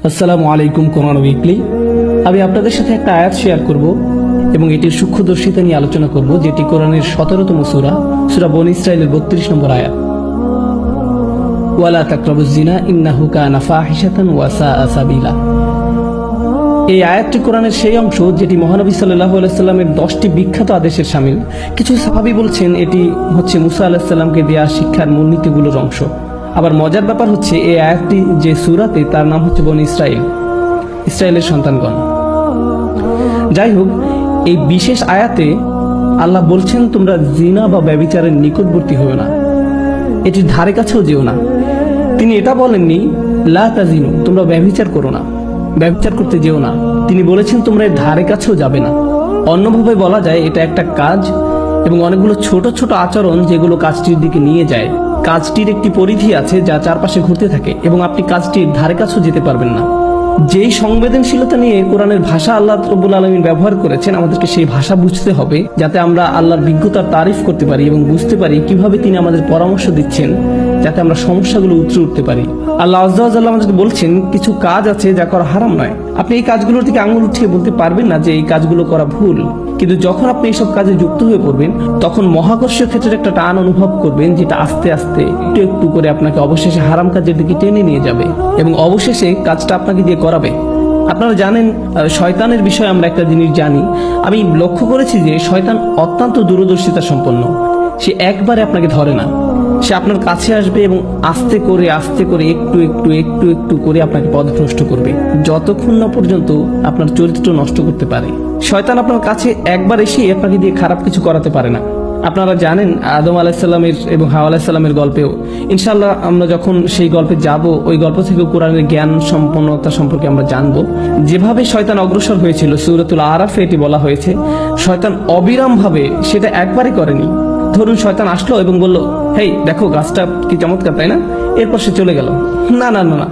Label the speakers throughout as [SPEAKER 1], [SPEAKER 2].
[SPEAKER 1] আসসালামু আলাইকুম। কোরআন উইকলি আমি আপনাদের সাথে একটা আয়াত শেয়ার করব এবং এটির সূক্ষ্মদর্শিতা নিয়ে আলোচনা করব, যেটি কোরআনের 17তম সূরা বনী ইসরাঈলের 32 নম্বর আয়াত। ওয়ালা তাকরাবুজ জিনা ইন্নাহু কানা ফাহিশাতান ওয়া সাআ সাবিলা। এই আয়াতটি কোরআনের সেই অংশ যেটি মহানবী সাল্লাল্লাহু আলাইহি সাল্লামের 10টি বিখ্যাত আদেশের শামিল। কিছু সাহাবী বলছেন এটি হচ্ছে মুসা আলাইহিস সালামকে দেয়া শিক্ষার মূলনীতিগুলোর অংশ। আবার মজার ব্যাপার হচ্ছে এই আয়াতটি যে সূরাতে, তার নাম হচ্ছে বনী ইসরাঈল, ইসরায়েলের সন্তানগণ। যাই হোক, এই বিশেষ আয়াতে আল্লাহ বলছেন তোমরা জিনা বা ব্যভিচারের নিকটবর্তী হও না, এটির ধারে কাছেও যেও না। তিনি এটা বলেননি লা তাজিনু, তোমরা ব্যভিচার করো না, ব্যভিচার করতে যেও না। তিনি বলেছেন তোমরা এর ধারে কাছেও যাবে না। অন্যভাবে বলা যায় এটা একটা কাজ এবং অনেকগুলো ছোট ছোট আচরণ যেগুলো কাজটির দিকে নিয়ে যায়। কাজটির একটি পরিধি আছে যা চারপাশে ঘুরতে থাকে এবং আপনি কাজটির ধারে কাছেও যেতে পারবেন না। যেই সংবেদনশীলতা নিয়ে কোরআনের ভাষা আল্লাহ রাব্বুল আলামিন ব্যবহার করেছেন, আমাদেরকে সেই ভাষা বুঝতে হবে যাতে আমরা আল্লাহর বিজ্ঞতার তারিফ করতে পারি এবং বুঝতে পারি কিভাবে তিনি আমাদের পরামর্শ দিচ্ছেন যাতে আমরা সমস্যাগুলো উতরে উঠতে পারি। আল্লাহ আযজা ওয়া জাল্লা আমাদের বলছেন কিছু কাজ আছে যা করা হারাম নয়। আপনি এই কাজগুলোর দিকে আঙুল উঠিয়ে বলতে পারবেন না যে এই কাজগুলো করা ভুল, কিন্তু যখন আপনি এইসব কাজে যুক্ত হয়ে পড়বেন তখন মহাকর্ষীয় ক্ষেত্রের একটা টান অনুভব করবেন, যেটা আস্তে আস্তে একটু একটু করে আপনাকে অবশেষে হারাম কাজের দিকে টেনে নিয়ে যাবে এবং অবশেষে কাজটা আপনাকে দিয়ে করাবে। আপনারা জানেন শয়তানের বিষয়ে আমরা একটা জিনিস জানি। আমি লক্ষ্য করেছি যে শয়তান অত্যন্ত দূরদর্শিতা সম্পন্ন। সে একবারে আপনাকে ধরে না, সে আপনার কাছে আসবে এবং আস্তে করে একটু একটু একটু একটু করে আপনাকে পথভ্রষ্ট করবে, যতক্ষণ না পর্যন্ত আপনার চরিত্র নষ্ট করতে পারে। শয়তান আপনার কাছে একবার এসে আপনাকে দিয়ে খারাপ কিছু করাতে পারে না। আপনারা জানেন আদম আলাইহিস সালামের এবং হাওয়া আলাইহিস সালামের গল্পেও, ইনশাআল্লাহ আমরা যখন সেই গল্পে যাব, ওই গল্প থেকে কোরআনের জ্ঞান সম্পন্নতা সম্পর্কে আমরা জানব। যেভাবে শয়তান অগ্রসর হয়েছিল, সূরাতুল আরাফে এটি বলা হয়েছে, শয়তান অবিরাম ভাবে সেটা একবারই করেনি। ধরুন শয়তান আসলো এবং বলল, হেই দেখো গাছটা কি চমৎকার, তাই না? এরপর সে চলে গেল। না না না না,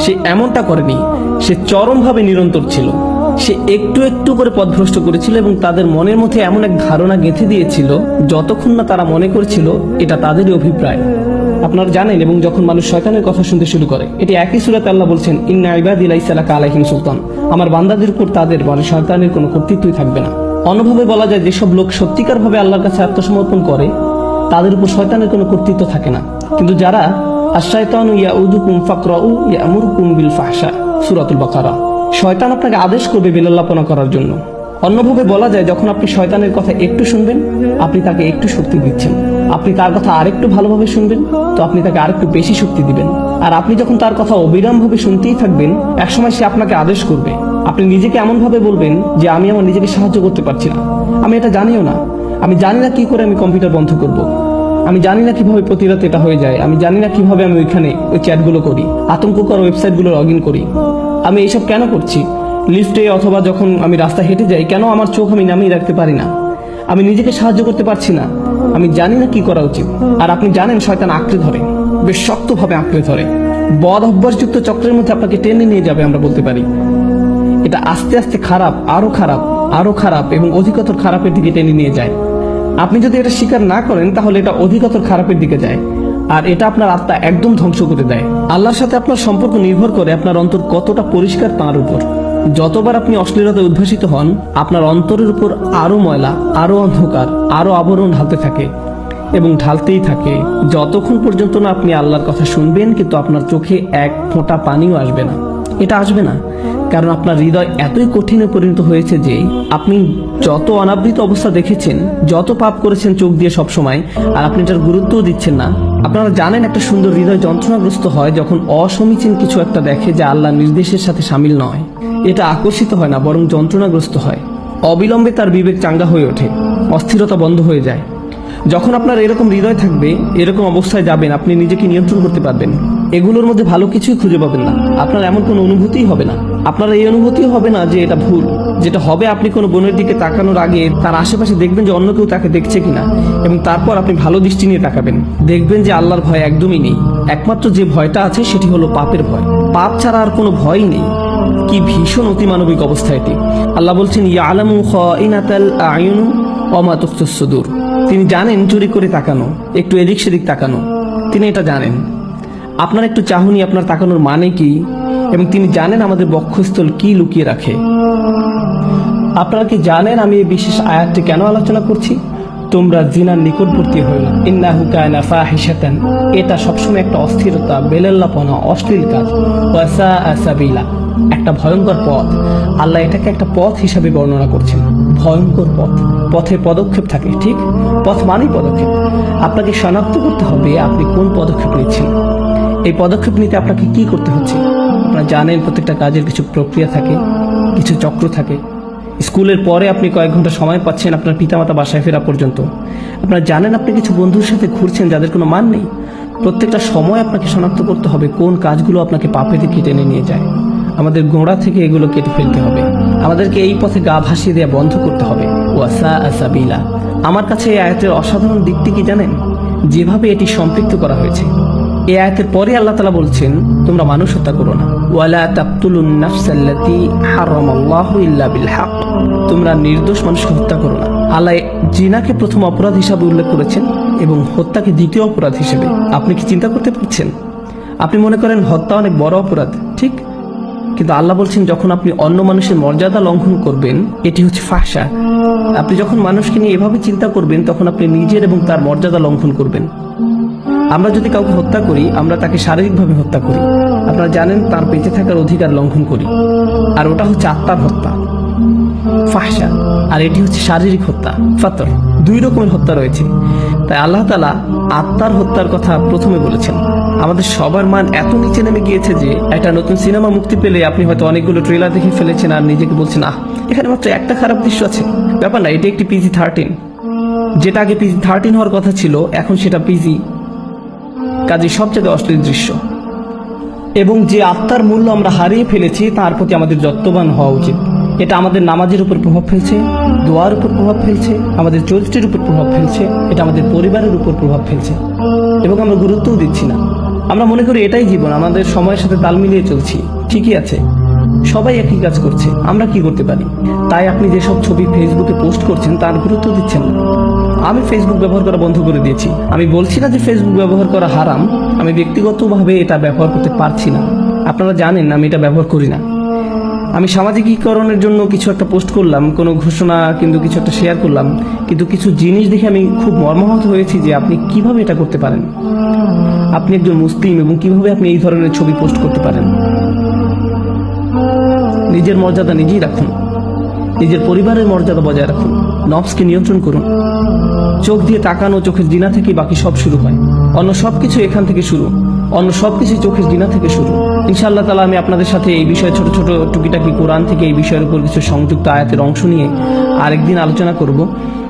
[SPEAKER 1] সে এমনটা করেনি। সে চরমভাবে নিরন্তর ছিল। সে একটু একটু করে পথভ্রষ্ট করেছিল এবং তাদের মনের মধ্যে এমন এক ধারণা গেঁথে দিয়েছিল যতক্ষণ না তারা মনে করেছিল এটা তাদেরই অভিপ্রায়। আপনারা জানেন, এবং যখন মানুষ শয়তানের কথা শুনতে শুরু করে, এটি একই সূরাতে আল্লাহ বলছেন ইন্না ইবাদি লাইসা লাকা আলাইহিম সুলতান, আমার বান্দাদের উপর তাদের মানে শয়তানের কোনো কর্তৃত্বই থাকবে না। অন্যভাবে বলা যায়, যেসব লোক সত্যিকার ভাবে আল্লাহর কাছে আত্মসমর্পণ করে তাদের উপর শয়তানের কোনো কর্তৃত্ব থাকে না। কিন্তু যারা আশ-শায়তানু ইয়াউদুকুম ফাকরাউ ইয়ামুরুকুম বিল ফাহশা, সূরাতুল বাকারা, শয়তান আপনাকে আদেশ করবে বিলল্লাপনা করার জন্য। অন্যভাবে বলা যায়, যখন আপনি শয়তানের কথা একটু শুনবেন, আপনি তাকে একটু শক্তি দিচ্ছেন। আপনি তার কথা আরেকটু ভালোভাবে শুনবেন, তো আপনি তাকে আরেকটু বেশি শক্তি দিবেন। আর আপনি যখন তার কথা অবিরামভাবে শুনতেই থাকবেন, একসময় সে আপনাকে আদেশ করবে। আপনি নিজেকে এমন ভাবে বলবেন যে আমি আমার নিজেকে সাহায্য করতে পারছি না, আমি এটা জানিও না, আমি জানি না কি করে আমি কম্পিউটার বন্ধ করব, আমি জানি না কিভাবে প্রতি রাতে এটা হয়ে যায়, আমি জানি না কিভাবে আমি ওইখানে ওই চ্যাটগুলো করি, আতঙ্ককর ওয়েবসাইটগুলো লগ ইন করি, আমি এইসব কেন করছি, লিফটে অথবা যখন আমি রাস্তা হেঁটে যাই কেন আমার চোখ আমি নামিয়ে রাখতে পারি না, আমি নিজেকে সাহায্য করতে পারছি না, আমি জানি না কি করা উচিত। আর আপনি জানেন শয়তান আঁকড়ে ধরে, বেশ শক্তভাবে আঁকড়ে ধরে, বদ অভ্যাসযুক্ত চক্রের মধ্যে আপনাকে টেনে নিয়ে যাবে। আমরা বলতে পারি এটা আস্তে আস্তে খারাপ, আরো খারাপ, আরো খারাপ এবং অধিকতর খারাপের দিকে টেনে নিয়ে যায়। আপনি যদি এটা স্বীকার না করেন তাহলে এটা অধিকতর খারাপের দিকে যায়, আর এটা আপনার আত্মা একদম ধ্বংস করে দেয়। আল্লাহর সাথে আপনার সম্পর্ক নির্ভর করে আপনার অন্তর কতটা পরিষ্কার তার উপর। যতবার আপনি অশ্লীলতায় উদ্ভাসিত হন, আপনার অন্তরের উপর আরো ময়লা, আরো অন্ধকার, আরো আবরণ ঢালতে থাকে এবং ঢালতেই থাকে, যতক্ষণ পর্যন্ত না আপনি আল্লাহর কথা শুনবেন কিন্তু আপনার চোখে এক ফোঁটা পানিও আসবে না। এটা আসবে না কারণ আপনার হৃদয় এতই কঠিনে পরিণত হয়েছে যে আপনি যত অনাবৃত অবস্থা দেখেছেন, যত পাপ করেছেন চোখ দিয়ে সব সময়, আর আপনি এটার গুরুত্বও দিচ্ছেন না। আপনারা জানেন একটা সুন্দর হৃদয় যন্ত্রণাগ্রস্ত হয় যখন অসমীচীন কিছু একটা দেখে যা আল্লাহর নির্দেশের সাথে শামিল নয়। এটা আকর্ষিত হয় না, বরং যন্ত্রণাগ্রস্ত হয়। অবিলম্বে তার বিবেক চাঙ্গা হয়ে ওঠে, অস্থিরতা বন্ধ হয়ে যায়। যখন আপনার এরকম হৃদয় থাকবে, এরকম অবস্থায় যাবেন, আপনি নিজেকে নিয়ন্ত্রণ করতে পারবেন। এগুলোর মধ্যে ভালো কিছুই খুঁজে পাবেন না, আপনার এমন কোনো অনুভূতিই হবে না। আপনার এই অনুভূতিও হবে না যে এটা ভুল। যেটা হবে, আপনি কোনো বোনের দিকে তাকানোর আগে তার আশেপাশে দেখবেন যে অন্য কেউ তাকে দেখছে কিনা, এবং তারপর আপনি ভালো দৃষ্টি নিয়ে তাকাবেন। দেখবেন যে আল্লাহর ভয় একদমই নেই। একমাত্র যে ভয়টা আছে সেটি হলো পাপের ভয়। পাপ ছাড়া আর কোনো ভয়ই নেই। কি ভীষণ অতিমানবিক অবস্থা এটি। আল্লাহ বলছেন ইয়ালামু খাইনাতাল আয়ুন ওয়া মা তুখফিস সুদূর, তিনি জানেন চুরি করে তাকানো, একটু এদিক সেদিক তাকানো, তিনি এটা জানেন। আপনার একটু চাহনি, আপনার তাকানোর মানে কি, এবং তিনি জানেন আমাদের বক্ষস্থল কি লুকিয়ে রাখে। আপনারা কি জানেন আমি এই বিশেষ আয়াতটি কেন আলোচনা করছি? তোমরা জিনার নিকটবর্তী হইল না, ইন্নাহু কানা ফাহিশাতান, এটা সবসময় একটা অস্থিরতা, বেলাল্লাপনা, অশ্লীল কাজ, ওয়া সাআ সাবিলা, একটা ভয়ঙ্কর পথ। আল্লাহ এটাকে একটা পথ হিসাবে বর্ণনা করছেন, ভয়ঙ্কর পথ। পথে পদক্ষেপ থাকে, ঠিক? পথ মানেই পদক্ষেপ। আপনাকে শনাক্ত করতে হবে আপনি কোন পদক্ষেপ নিচ্ছেন। এই পদক্ষেপ নিতে আপনাকে কি করতে হচ্ছে? আপনারা জানেন প্রত্যেকটা কাজের কিছু প্রক্রিয়া থাকে, কিছু চক্র থাকে। স্কুলের পরে আপনি কয়েক ঘন্টা সময় পাচ্ছেন আপনার পিতামাতা বাসায় ফেরা পর্যন্ত। আপনারা জানেন আপনি কিছু বন্ধুর সাথে ঘুরছেন যাদের কোনো মান নেই। প্রত্যেকটা সময় আপনাকে শনাক্ত করতে হবে কোন কাজগুলো আপনাকে পাপে দিকে টেনে নিয়ে যায়। আমাদের গোড়া থেকে এগুলো কেটে ফেলতে হবে। আমাদেরকে এই পথে গা ভাসিয়ে দেওয়া বন্ধ করতে হবে। ওয়া সাআ সাবিলা। আমার কাছে এই আয়াতের অসাধারণ দিকটি কি জানেন? যেভাবে এটি সম্পৃক্ত করা হয়েছে। এই আয়াতের পরে আল্লাহ তাআলা বলছেন, তোমরা মানুষ হত্যা করো না। ওয়ালা তাকতুলুন নাফসাল্লাতী হারামাল্লাহু ইল্লা বিল হক, তোমরা নির্দোষ মানুষকে হত্যা করো না। আল্লাহ জিনাকে প্রথম অপরাধ হিসাবে উল্লেখ করেছেন এবং হত্যাকে দ্বিতীয় অপরাধ হিসেবে। আপনি কি চিন্তা করতে পারছেন? আপনি মনে করেন হত্যা অনেক বড় অপরাধ, ঠিক? কিন্তু আল্লাহ বলছেন যখন আপনি অন্য মানুষের মর্যাদা লঙ্ঘন করবেন, এটি হচ্ছে ফাহশা। আপনি যখন মানুষকে নিয়ে এভাবে চিন্তা করবেন তখন আপনি নিজের এবং তার মর্যাদা লঙ্ঘন করবেন। আমরা যদি কাউকে হত্যা করি, আমরা তাকে শারীরিকভাবে হত্যা করি। আপনারা জানেন তার বেঁচে থাকার অধিকার লঙ্ঘন করি, আর ওটা হচ্ছে আত্মার হত্যা, ফাহশা। আর এটি হচ্ছে শারীরিক হত্যা, ফাতর। দুই রকমের হত্যা রয়েছে। তাই আল্লাহ তাআলা আত্মার হত্যার কথা প্রথমে বলেছেন। আমাদের সবার মান এত নিচে নেমে গিয়েছে যে একটা নতুন সিনেমা মুক্তি পেলে আপনি হয়তো অনেকগুলো ট্রেলার দেখে ফেলেছেন আর নিজেকে বলছেন, এখানে মাত্র একটা খারাপ দৃশ্য আছে। ব্যাপার না, এটি একটি PG-13। যেটা আগে PG-13 হওয়ার কথা ছিল, এখন সেটা PG। কাজে সবচেয়ে অশ্লীল দৃশ্য। এবং যে আত্মার মূল্য আমরা হারিয়ে ফেলেছি তার প্রতি আমাদের যত্নবান হওয়া উচিত। এটা আমাদের নামাজের উপর প্রভাব ফেলছে, দোয়ার উপর প্রভাব ফেলছে, আমাদের চরিত্রের উপর প্রভাব ফেলছে, এটা আমাদের পরিবারের উপর প্রভাব ফেলছে, এবং আমরা গুরুত্বও দিচ্ছি না। আমরা মনে করি এটাই জীবন, আমাদের সময়ের সাথে তাল মিলিয়ে চলছি, ঠিকই আছে, সবাই একই কাজ করছে, আমরা কি করতে পারি? তাই আপনি যেসব ছবি ফেসবুকে পোস্ট করছেন তার গুরুত্ব দিচ্ছেন না। আমি ফেসবুক ব্যবহার করা বন্ধ করে দিয়েছি। আমি বলছি না যে ফেসবুক ব্যবহার করা হারাম, আমি ব্যক্তিগতভাবে এটা ব্যবহার করতে পারছি না। আপনারা জানেন আমি এটা ব্যবহার করি না। আমি সামাজিকীকরণের জন্য কিছু একটা পোস্ট করলাম, কোনো ঘোষণা কিন্তু কিছু একটা শেয়ার করলাম, কিন্তু কিছু জিনিস দেখে আমি খুব মর্মাহত হয়েছি যে আপনি কিভাবে এটা করতে পারেন। আপনি একজন মুসলিম এবং কিভাবে আপনি এই ধরনের ছবি পোস্ট করতে পারেন? নিজের মর্যাদা নিজেই রাখুন, নিজের পরিবারের মর্যাদা বজায় রাখুন, নফসকে নিয়ন্ত্রণ করুন। চোখ দিয়ে তাকানো, চোখের জিনা থেকে বাকি সব শুরু হয়। অন্য সবকিছু এখান থেকে শুরু, অন্য সবকিছু চোখের জিনা থেকে শুরু। ইনশাআল্লাহ তাআলা আমি আপনাদের সাথে এই বিষয়ে ছোট ছোট টুকিটাকি কোরআন থেকে এই বিষয়ের উপর কিছু সংযুক্ত আয়াতের অংশ নিয়ে আরেকদিন আলোচনা করব।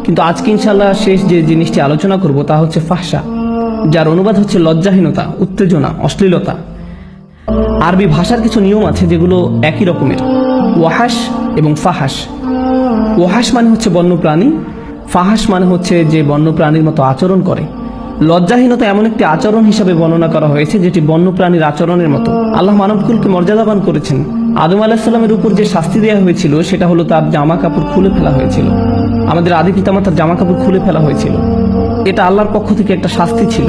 [SPEAKER 1] কিন্তু আজকে ইনশাআল্লাহ শেষ যে জিনিসটি আলোচনা করব তা হচ্ছে ফাহশা, যার অনুবাদ হচ্ছে লজ্জাহীনতা, উত্তেজনা, অশ্লীলতা। আরবি ভাষার কিছু নিয়ম আছে যেগুলো একই রকমের, ওয়াহাস এবং ফাহাস। ওয়াহাস মানে হচ্ছে বন্যপ্রাণী, ফাহাস মানে হচ্ছে যে বন্যপ্রাণীর মতো আচরণ করে। লজ্জাহীনতা এমন একটি আচরণ হিসাবে বর্ণনা করা হয়েছে যেটি বন্যপ্রাণীর আচরণের মতো। আল্লাহ মানবকুলকে মর্যাদাবান করেছেন। আদম আলাইহিস সালামের উপর যে শাস্তি দেওয়া হয়েছিল সেটা হলো তার জামা কাপড় খুলে ফেলা হয়েছিল। আমাদের আদি পিতামাতার জামা কাপড় খুলে ফেলা হয়েছিল। এটা আল্লাহর পক্ষ থেকে একটা শাস্তি ছিল,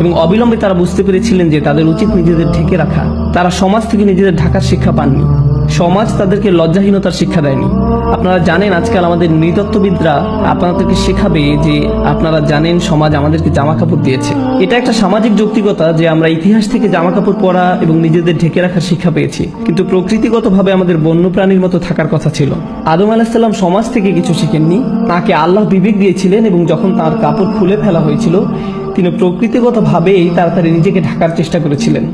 [SPEAKER 1] এবং অবিলম্বে তারা বুঝতে পেরেছিলেন যে তাদের উচিত নিজেদের ঢেকে রাখা। তারা সমাজ থেকে নিজেদের ঢাকার শিক্ষা পাননি, সমাজ তাদেরকে লজ্জাহীনতার শিক্ষা দেয়নি। আপনারা জানেন আজকাল আমাদের নৃতত্ত্ববিদরা আপনাদেরকে শেখাবে যে আপনারা জানেন সমাজ আমাদেরকে জামা কাপড় দিয়েছে। এটা একটা সামাজিক যৌক্তিকতা যে আমরা ইতিহাস থেকে জামা কাপড় পরা এবং নিজেদের ঢেকে রাখার শিক্ষা পেয়েছি, কিন্তু প্রকৃতিগতভাবে আমাদের বন্যপ্রাণীর মতো থাকার কথা ছিল। আদম আলাইহিস সালাম সমাজ থেকে কিছু শিখেননি, তাকে আল্লাহ বিবেক দিয়েছিলেন, এবং যখন তার কাপড় খুলে ফেলা হয়েছিল তিনি প্রকৃতিগতভাবেই তাড়াতাড়ি নিজেকে ঢাকার চেষ্টা করেছিলেন।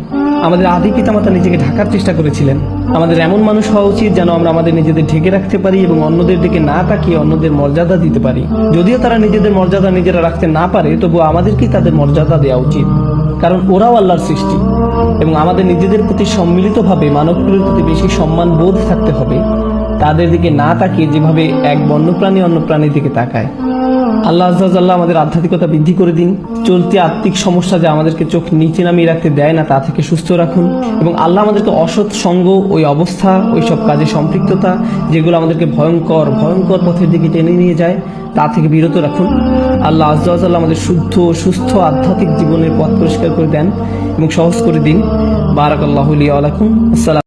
[SPEAKER 1] আমাদের আদি পিতামাতা নিজেকে ঢাকার চেষ্টা করেছিলেন। আমাদের এমন মানুষ হওয়া উচিত যেন আমরা আমাদের নিজেদের ঢেকে রাখতে পারি এবং অন্যদের দিকে না তাকিয়ে অন্যদের মর্যাদা দিতে পারি। যদিও তারা নিজেদের মর্যাদা নিজেরা রাখতে না পারে, তবুও আমাদেরকেই তাদের মর্যাদা দেওয়া উচিত, কারণ ওরাও আল্লাহর সৃষ্টি। এবং আমাদের নিজেদের প্রতি সম্মিলিতভাবে মানবকুলের প্রতি বেশি সম্মান বোধ থাকতে হবে, তাদের দিকে না তাকিয়ে যেভাবে এক বন্যপ্রাণী অন্য প্রাণীর দিকে তাকায়। আল্লাহ আজ্জা ওয়া জাল্লা আমাদের আধ্যাত্মিকতা বৃদ্ধি করে দিন। চলতি আত্মিক সমস্যা যা আমাদেরকে চোখ নিচে নামিয়ে রাখতে দেয় না তা থেকে সুস্থ রাখুন, এবং আল্লাহ আমাদেরকে অসৎ সঙ্গ, ওই অবস্থা, ওই সব কাজে সম্পৃক্ততা যেগুলো আমাদেরকে ভয়ঙ্কর ভয়ঙ্কর পথের দিকে টেনে নিয়ে যায় তা থেকে বিরত রাখুন। আল্লাহ আজ্জা ওয়া জাল্লা আমাদের শুদ্ধ সুস্থ আধ্যাত্মিক জীবনের পথ পরিষ্কার করে দেন এবং সহজ করে দিন। বারাকাল্লাহু লি ওয়া লাকুম। আসসালাম।